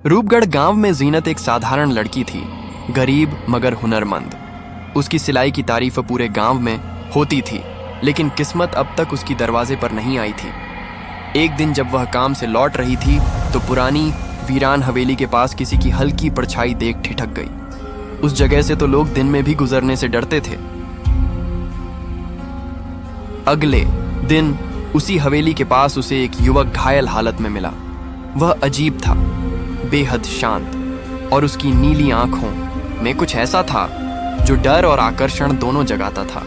रूपगढ़ गांव में जीनत एक साधारण लड़की थी, गरीब मगर हुनरमंद। उसकी सिलाई की तारीफ पूरे गांव में होती थी, लेकिन किस्मत अब तक उसकी दरवाजे पर नहीं आई थी। एक दिन जब वह काम से लौट रही थी तो पुरानी वीरान हवेली के पास किसी की हल्की परछाई देख ठिठक गई। उस जगह से तो लोग दिन में भी गुजरने से डरते थे। अगले दिन उसी हवेली के पास उसे एक युवक घायल हालत में मिला। वह अजीब था, बेहद शांत, और उसकी नीली आंखों में कुछ ऐसा था जो डर और आकर्षण दोनों जगाता था।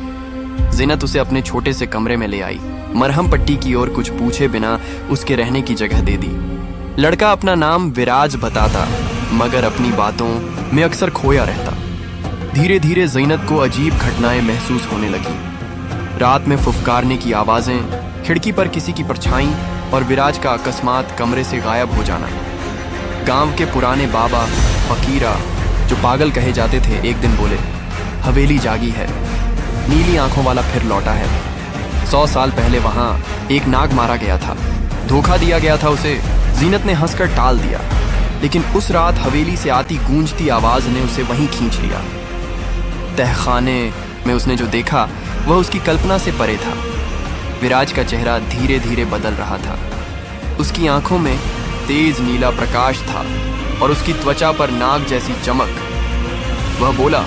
जीनत उसे अपने छोटे से कमरे में ले आई, मरहम पट्टी की और कुछ पूछे बिना उसके रहने की जगह दे दी। लड़का अपना नाम विराज बताता, मगर अपनी बातों में अक्सर खोया रहता। धीरे धीरे जीनत को अजीब घटनाएं महसूस होने लगी। रात में फुफकारने की आवाजें, खिड़की पर किसी की परछाई और विराज का अकस्मात कमरे से गायब हो जाना। गांव के पुराने बाबा फकीरा, जो पागल कहे जाते थे, एक दिन बोले, हवेली जागी है, नीली आंखों वाला फिर लौटा है। 100 साल पहले वहां एक नाग मारा गया था, धोखा दिया गया था उसे। जीनत ने हंसकर टाल दिया, लेकिन उस रात हवेली से आती गूंजती आवाज ने उसे वहीं खींच लिया। तहखाने में उसने जो देखा वह उसकी कल्पना से परे था। विराज का चेहरा धीरे धीरे बदल रहा था। उसकी आंखों में तेज नीला प्रकाश था और उसकी त्वचा पर नाग जैसी चमक। वह बोला,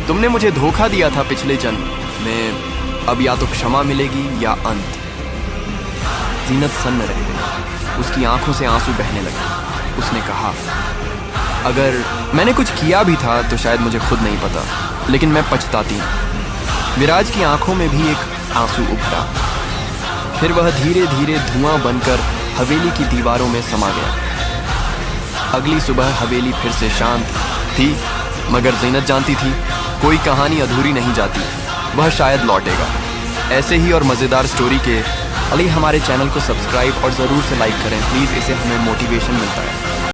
तुमने मुझे धोखा दिया था पिछले जन्म में, अब या तो क्षमा मिलेगी या अंत। जीनत सन्न रह गई, उसकी आंखों से आंसू बहने लगे। उसने कहा, अगर मैंने कुछ किया भी था तो शायद मुझे खुद नहीं पता, लेकिन मैं पछताती हूं। विराज की आंखों में भी एक आंसू उभरा। फिर वह धीरे धीरे धुआं बनकर हवेली की दीवारों में समा गया। अगली सुबह हवेली फिर से शांत थी, मगर जीनत जानती थी कोई कहानी अधूरी नहीं जाती, वह शायद लौटेगा। ऐसे ही और मज़ेदार स्टोरी के लिए हमारे चैनल को सब्सक्राइब और ज़रूर से लाइक करें प्लीज़, इससे हमें मोटिवेशन मिलता है।